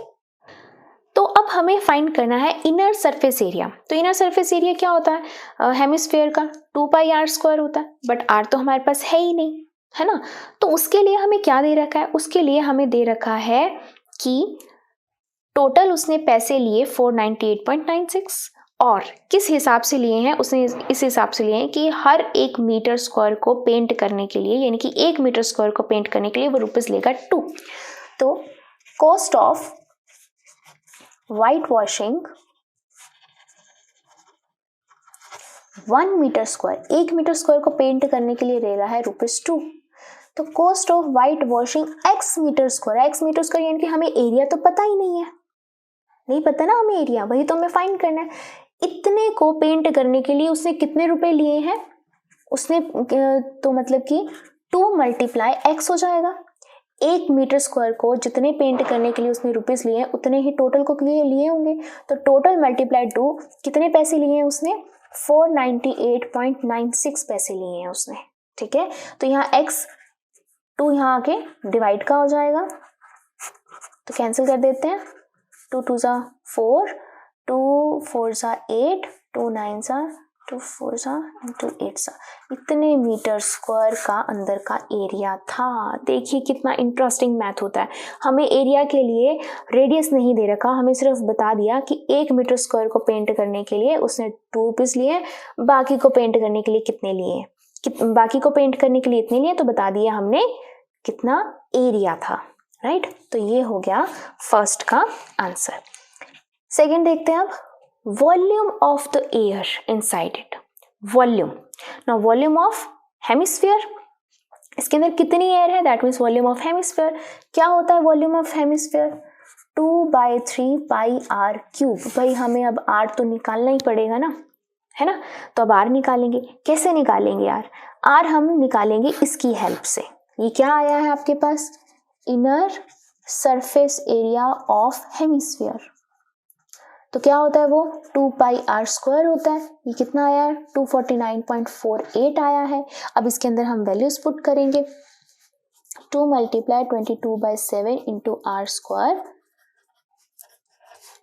तो अब हमें फाइंड करना है इनर सरफेस एरिया। तो इनर सरफेस एरिया क्या होता है, हेमिस्फीयर का 2πr² होता है, बट r तो हमारे पास है ही नहीं, है ना। तो उसके लिए हमें क्या दे रखा है, उसके लिए हमें दे रखा है कि टोटल उसने पैसे लिए 498.96, और किस हिसाब से लिए हैं, उसने इस हिसाब से लिए हैं कि हर 1 मीटर स्क्वायर को पेंट करने के लिए, यानी कि 1 मीटर स्क्वायर को पेंट करने के लिए वो रुपीस लेगा 2। तो cost of white washing 1 metre square, 1 metre square को पेंट करने के लिए ले रहा है ₹2। तो cost of white washing x metre square यानी कि हमें एरिया तो पता ही नहीं है, नहीं पता ना हमें एरिया, वही तो हमें फाइंड करना है। इतने को पेंट करने के लिए उसने कितने रुपए लिए हैं, उसने तो मतलब कि 2 × x हो जाएगा। 1 मीटर स्क्वायर को जितने पेंट करने के लिए उसने रुपीस लिए हैं, उतने ही टोटल को लिए होंगे। तो टोटल × 2 कितने पैसे लिए हैं उसने, 498.96 पैसे लिए हैं उसने। ठीक है, तो यहाँ x 2 यहाँ आके डिवाइड का हो जाएगा, तो कैंसिल कर देते हैं। 2 2 = 4, 2 4 = 8, 2 9 = 2 4 = 2 8 = इतने मीटर स्क्वायर का अंदर का एरिया था। देखिए कितना इंटरेस्टिंग मैथ होता है। हमें एरिया के लिए रेडियस नहीं दे रखा, हमें सिर्फ बता दिया कि 1 मीटर स्क्वायर को पेंट करने के लिए उसने 2 रुपीस लिए, बाकी को पेंट करने के लिए कितने लिए, बाकी को पेंट करने के लिए इतने लिए, तो बता दिया हमने कितना एरिया था। राइट, तो ये हो गया फर्स्ट का आंसर। सेकेंड देखते हैं अब, volume of the air inside it. Volume, now volume of hemisphere, इसके अंदर कितनी एयर है, that means volume of hemisphere. क्या होता है वॉल्यूम ऑफ हेमिस्फीयर, 2/3πr³। भाई हमें अब r तो निकालना ही पड़ेगा ना, है ना, तो अब r निकालेंगे। कैसे निकालेंगे r हम निकालेंगे इसकी हेल्प से। ये क्या आया है आपके पास, inner surface area of hemisphere. तो क्या होता है वो 2πr² होता है। ये कितना आया है, 249.48 आया है। अब इसके अंदर हम वैल्यूज पुट करेंगे, 2 × 22/7 × r²,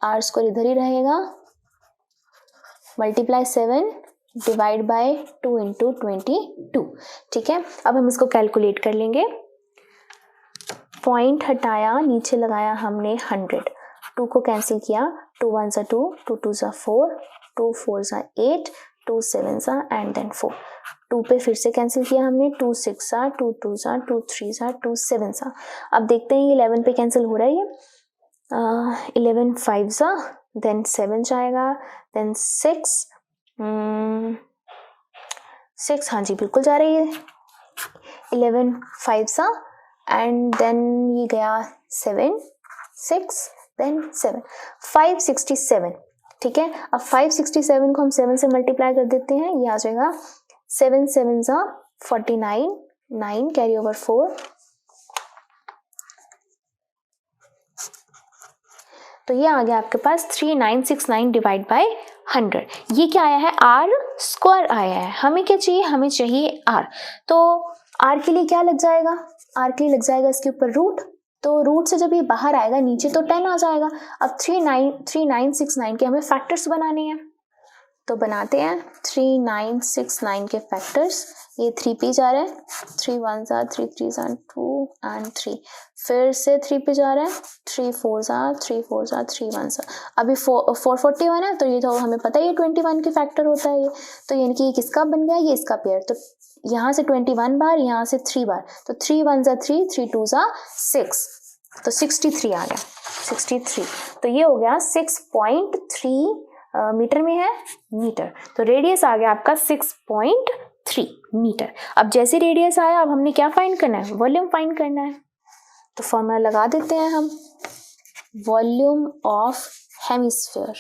r² इधर ही रहेगा, ×7 / 2 × 22। ठीक है, अब हम इसको कैलकुलेट कर लेंगे। पॉइंट हटाया, नीचे लगाया हमने 100, 2 को कैंसिल किया, 2 1 = 2, 2 2 = 4, 2 4 = 8, 2 7 = एंड देन 4। 2 पे फिर से कैंसिल किया हमने, 2 6 = 2 2 = 2 3 = 2 7 सा। अब देखते हैं ये 11 पे कैंसिल हो रहा है, ये 11 5 सा, देन 7 जाएगा, देन 6 हाँ जी बिल्कुल जा रही है, 11 5 सा, एंड देन ये गया 7 6, देन 7, 567। ठीक है, अब 567 को हम 7 से मल्टीप्लाई कर देते हैं, ये आ जाएगा 7 7 = 49, 9 कैरी ओवर 4, तो ये आ गया आपके पास 3969 डिवाइड बाय 100। ये क्या आया है, आर स्क्वायर आया है। हमें क्या चाहिए, हमें चाहिए आर। तो आर के लिए क्या लग जाएगा, आर के लिए लग जाएगा इसके ऊपर रूट। तो रूट से जब ये बाहर आएगा नीचे तो 10 आ जाएगा। अब 3969 के हमें फैक्टर्स बनाने हैं, तो बनाते हैं 3969 के फैक्टर्स। ये 3 पे जा रहा है, 3 1 जा 3 3 जा 2 एंड 3, फिर से 3 पे जा रहा है, 3 4 जा 3 4 जा 3 1 जा। अभी 441 है, तो ये तो हमें पता है ये 21 के फैक्टर होता है ये। तो यानी कि ये किसका बन गया, ये इसका पेयर। तो यहाँ से 21 बार, यहाँ से 3 बार, तो 3 1 जा 3 3 2 जा 6, तो 63 आ गया, 63। तो ये हो गया 6.3 मीटर में है, मीटर। तो रेडियस आ गया आपका 6.3 मीटर। अब जैसे रेडियस आया, अब हमने क्या फाइंड करना है, वॉल्यूम फाइंड करना है। तो फॉर्मूला लगा देते हैं हम, वॉल्यूम ऑफ हेमिस्फीयर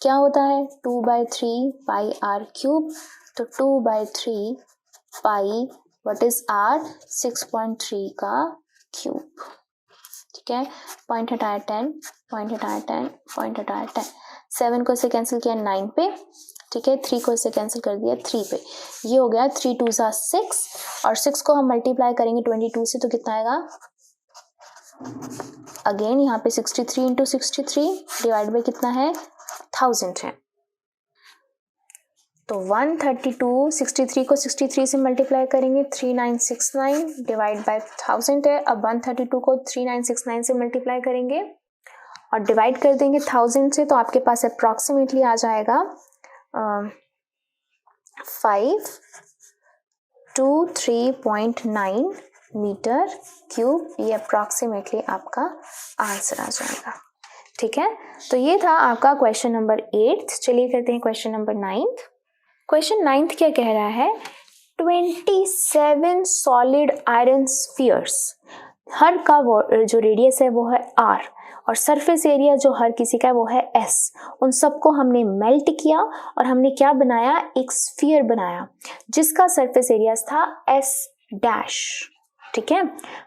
क्या होता है, 2/3 पाई आर क्यूब। तो 2/3 पाई व्हाट इज आर, 6.3 का क्यूब। ठीक है, पॉइंट हटाया 10, पॉइंट हटाया 10, पॉइंट हटाया 10, 7 को से कैंसिल किया 9 पे। ठीक है, 3 को से कैंसिल कर दिया 3 पे। ये हो गया 3 2 जा 6, और 6 को हम मल्टीप्लाई करेंगे 22 से, तो कितना आएगा, अगेन यहाँ पे 63 इंटू 63 डिवाइड बाई कितना है, 1000 है। तो 132, 63 को 63 से मल्टीप्लाई करेंगे, 3969 डिवाइड बाई 1000 है। अब 132 को 3969 से मल्टीप्लाई करेंगे और डिवाइड कर देंगे 1000 से, तो आपके पास अप्रॉक्सीमेटली आ जाएगा 523.9 मीटर क्यूब। ये अप्रॉक्सीमेटली आपका आंसर आ जाएगा। ठीक है, तो ये था आपका क्वेश्चन नंबर 8। चलिए करते हैं क्वेश्चन नंबर 9। क्वेश्चन 9 क्या कह रहा है, 27 सॉलिड आयरन स्फीयर्स, हर का जो रेडियस है वो है r, और सरफेस एरिया जो हर किसी का है वो है s। उन सबको हमने मेल्ट किया और हमने क्या बनाया, एक स्फीयर बनाया जिसका सरफेस एरिया था s डैश। ठीक है,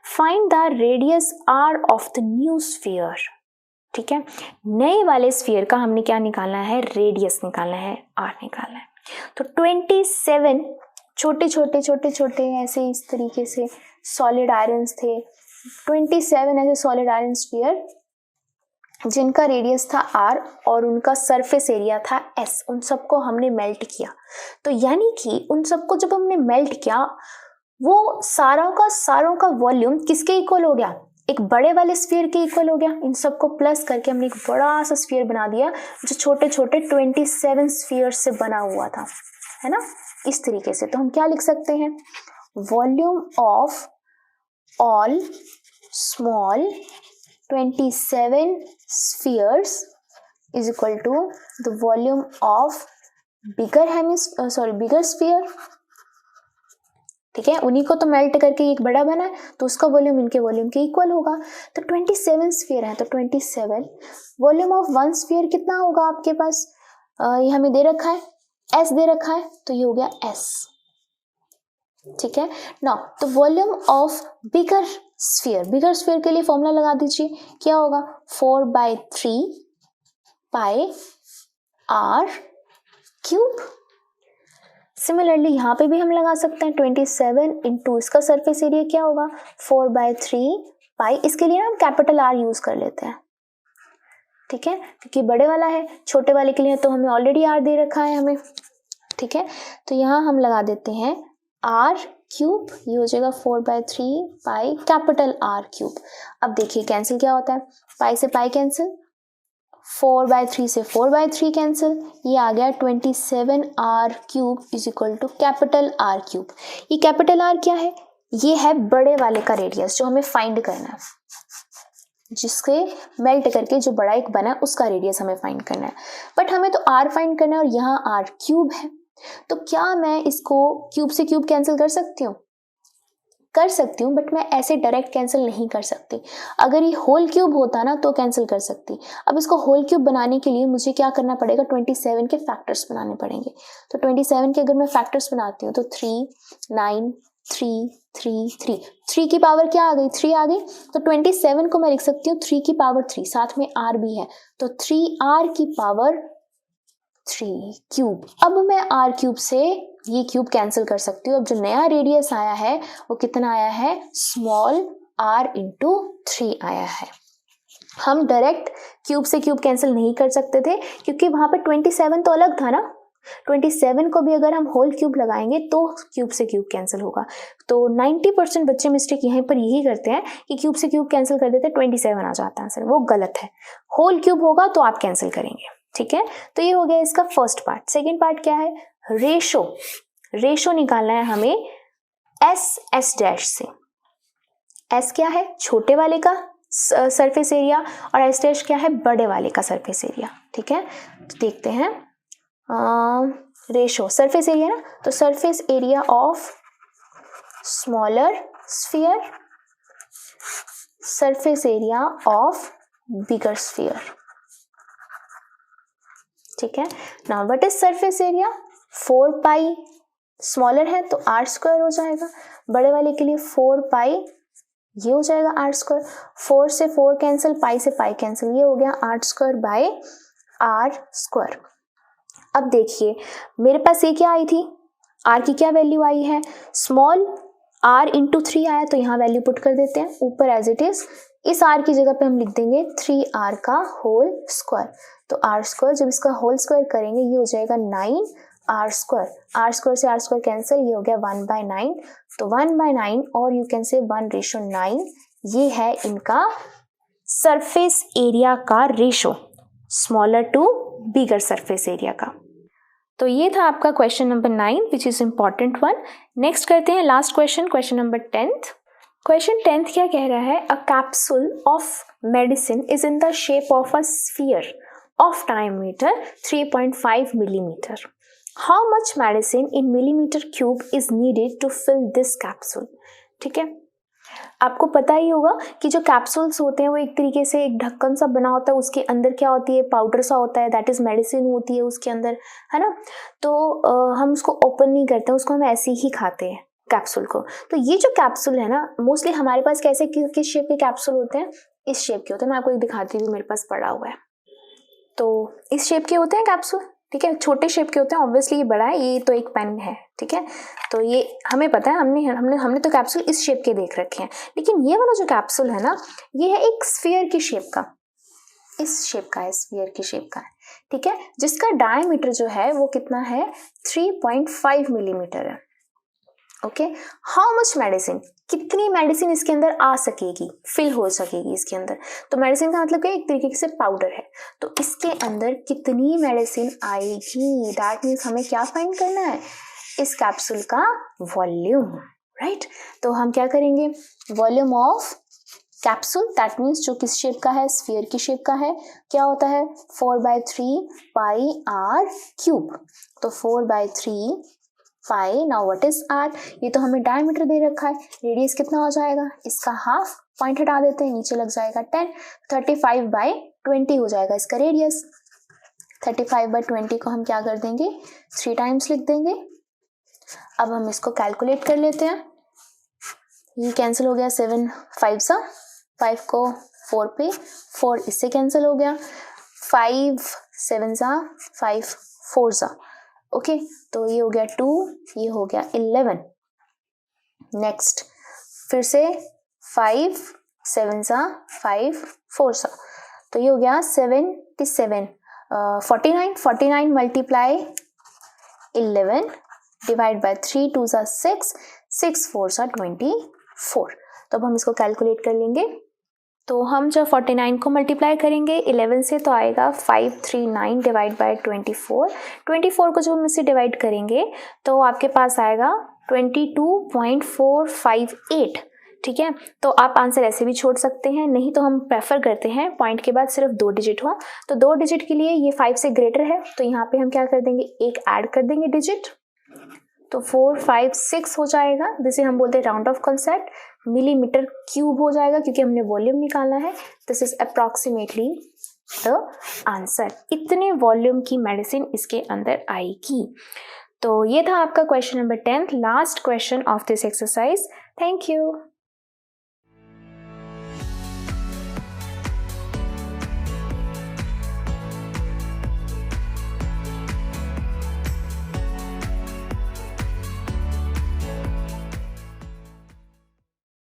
find the radius r of the new sphere. ठीक है, नए वाले स्फीयर का हमने क्या निकालना है, रेडियस निकालना है, r निकालना है। तो 27 छोटे छोटे छोटे छोटे ऐसे इस तरीके से सॉलिड आयरन्स थे, 27 ऐसे सॉलिड आयरन स्फीयर जिनका रेडियस था r और उनका सरफेस एरिया था s। उन सबको हमने मेल्ट किया। तो यानी कि उन सबको जब हमने मेल्ट किया, वो सारों का वॉल्यूम किसके इक्वल हो गया, एक बड़े वाले स्फीयर के इक्वल हो गया। इन सबको प्लस करके हमने एक बड़ा सा स्फीयर बना दिया जो छोटे छोटे 27 स्फीयर से बना हुआ था, है ना, इस तरीके से। तो हम क्या लिख सकते हैं, volume of all small 27 spheres is equal to the volume of bigger sphere. ठीक है, उन्हीं को तो मेल्ट करके एक बड़ा बना है, तो उसका वॉल्यूम इनके वॉल्यूम के इक्वल होगा। तो 27 स्फीयर है, तो 27 वॉल्यूम ऑफ वन स्फीयर कितना होगा आपके पास, ये हमें दे रखा है, s दे रखा है, तो ये हो गया s। ठीक है, नाउ तो वॉल्यूम ऑफ बिगर स्फीयर के लिए फॉर्मूला लगा दीजिए, क्या होगा, 4/3 पाई r क्यूब। सिमिलरली यहाँ पे भी हम लगा सकते हैं 27 इंटू इसका सरफेस एरिया क्या होगा, 4/3 पाई। इसके लिए ना हम कैपिटल R यूज कर लेते हैं। ठीक है, क्योंकि बड़े वाला है, छोटे वाले के लिए तो हमें ऑलरेडी R दे रखा है हमें। ठीक है, तो यहाँ हम लगा देते हैं R क्यूब, ये हो जाएगा 4/3 पाई कैपिटल R क्यूब। अब देखिए कैंसिल क्या होता है, पाई से पाई कैंसिल, 4/3 से 4/3 कैंसिल, ये आ गया 27 R cube is equal to capital R cube. ये कैपिटल R क्या है, ये है बड़े वाले का रेडियस जो हमें फाइंड करना है, जिसके मेल्ट करके जो बड़ा एक बना है उसका रेडियस हमें फाइंड करना है। बट हमें तो R फाइंड करना है और यहाँ R क्यूब है, तो क्या मैं इसको क्यूब से क्यूब कैंसिल कर सकती हूँ, कर सकती हूँ, बट मैं ऐसे डायरेक्ट कैंसिल नहीं कर सकती। अगर ये होल क्यूब होता ना तो कैंसिल कर सकती। अब इसको होल क्यूब बनाने के लिए मुझे क्या करना पड़ेगा, 27 के फैक्टर्स बनाने पड़ेंगे। तो 27 के अगर मैं फैक्टर्स बनाती हूँ तो 3, 9, 3 3 3, 3 की पावर क्या आ गई, 3 आ गई। तो 27 को मैं लिख सकती हूँ 3 की पावर 3, साथ में r भी है, तो 3r की पावर 3 क्यूब। अब मैं r क्यूब से ये क्यूब कैंसिल कर सकती हूँ। अब जो नया रेडियस आया है वो कितना आया है, स्मॉल r इंटू 3 आया है। हम डायरेक्ट क्यूब से क्यूब कैंसिल नहीं कर सकते थे क्योंकि वहां पे 27 तो अलग था ना। 27 को भी अगर हम होल क्यूब लगाएंगे तो क्यूब से क्यूब कैंसिल होगा। तो 90% बच्चे मिस्टेक यहीं पर यही करते हैं कि क्यूब से क्यूब कैंसिल कर देते हैं, 27 आ जाता है आंसर, वो गलत है। होल क्यूब होगा तो आप कैंसिल करेंगे, ठीक है। तो ये हो गया इसका फर्स्ट पार्ट। सेकेंड पार्ट क्या है, रेशो। रेशो निकालना है हमें एस डैश से। एस क्या है, छोटे वाले का सरफेस एरिया, और एस डैश क्या है, बड़े वाले का सरफेस एरिया, ठीक है। तो देखते हैं रेशो सरफेस एरिया ना, तो surface area of smaller sphere, surface area of bigger sphere, ठीक है। Now what is surface area, 4 pi, smaller है तो r स्क्वायर हो जाएगा, बड़े वाले के लिए 4 पाई, ये हो जाएगा r स्क्वायर, 4 से 4 कैंसिल, पाई से पाई कैंसिल, ये हो गया r square by r square. अब देखिए मेरे पास ये क्या आई थी, r की क्या वैल्यू आई है, स्मॉल r इंटू 3 आया, तो यहाँ वैल्यू पुट कर देते हैं ऊपर एज इट इज। इस r की जगह पे हम लिख देंगे 3r का होल स्क्वायर, तो r स्क्वायर जब इसका होल स्क्वायर करेंगे ये हो जाएगा 9r स्क्वायर, r स्क्वायर से r स्क्वायर कैंसिल, ये हो गया 1/9, तो 1/9 और यू कैन से 1:9, ये है इनका सरफेस एरिया का ratio, smaller to bigger surface area का। तो ये था आपका question number 9 which is important one. Next करते हैं last question, question number 10th। Question 10th क्या कह रहा है, a capsule of medicine is in the shape of a sphere of diameter 3.5 millimeter. How much medicine in millimeter cube is needed to fill this capsule? ठीक है, आपको पता ही होगा कि जो कैप्सूल्स होते हैं वो एक तरीके से एक ढक्कन सा बना होता है, उसके अंदर क्या होती है, पाउडर सा होता है, दैट इज मेडिसिन होती है उसके अंदर, है ना। तो हम उसको ओपन नहीं करते हैं, उसको हम ऐसे ही खाते हैं कैप्सूल को। तो ये जो कैप्सूल है ना, मोस्टली हमारे पास कैसे किस शेप के कैप्सूल होते हैं, इस शेप के होते हैं। मैं आपको एक दिखाती हूँ, मेरे पास पड़ा हुआ है, तो इस शेप के होते हैं कैप्सूल, ठीक है, छोटे शेप के होते हैं। ऑब्वियसली ये बड़ा है, ये तो एक पेन है, ठीक है। तो ये हमें पता है, हमने तो कैप्सूल इस शेप के देख रखे हैं, लेकिन ये वाला जो कैप्सूल है ना, ये है एक स्फीयर की शेप का, इस शेप का है, स्फीयर की शेप का है, ठीक है, जिसका डायमीटर जो है वो कितना है, 3.5 मिलीमीटर है। ओके, हाउ मच मेडिसिन, कितनी मेडिसिन इसके अंदर आ सकेगी, फिल हो सकेगी इसके अंदर। तो मेडिसिन का मतलब क्या, एक तरीके से पाउडर है, तो इसके अंदर कितनी मेडिसिन आएगी, दैट मीन्स हमें क्या फाइंड करना है, इस कैप्सूल का वॉल्यूम, राइट। तो हम क्या करेंगे, volume of capsule, that means जो किस शेप का है, स्फीयर की शेप का है, क्या होता है 4/3 पाई r क्यूब, तो 4/3 pi. Now what is r, ये तो हमें डायमीटर दे रखा है, रेडियस कितना हो जाएगा, इसका हाफ, पॉइंट हटा देते हैं, नीचे लग जाएगा 10, 35/20 हो जाएगा इसका रेडियस। 35/20 को हम क्या कर देंगे, 3 टाइम्स लिख देंगे। अब हम इसको कैलकुलेट कर लेते हैं, ये कैंसिल हो गया, 7 5 सा, 5 को 4 पे, 4 इससे कैंसिल हो गया, 5 7 सा, 5 4 सा, ओके। तो ये हो गया 2, ये हो गया 11। नेक्स्ट फिर से 5 7 सा, 5 4 सा, तो ये हो गया 77, 49 मल्टीप्लाई 11 डिवाइड बाय 3, 2 सा 6, 6 4 सा 24। तो अब हम इसको कैलकुलेट कर लेंगे। तो हम जब 49 को मल्टीप्लाई करेंगे 11 से तो आएगा 539 डिवाइड बाय 24। 24 को जब हम इससे डिवाइड करेंगे तो आपके पास आएगा 22.458, ठीक है। तो आप आंसर ऐसे भी छोड़ सकते हैं, नहीं तो हम प्रेफर करते हैं पॉइंट के बाद सिर्फ 2 डिजिट हो। तो 2 डिजिट के लिए ये 5 से ग्रेटर है, तो यहाँ पे हम क्या कर देंगे, एक ऐड कर देंगे डिजिट, तो 4 5 6 हो जाएगा, जिसे हम बोलते हैं round of concept, millimetre cube हो जाएगा क्योंकि हमने वॉल्यूम निकालना है। This is approximately the answer, इतने वॉल्यूम की मेडिसिन इसके अंदर आएगी। तो ये था आपका question number 10th, last question of this exercise. Thank you.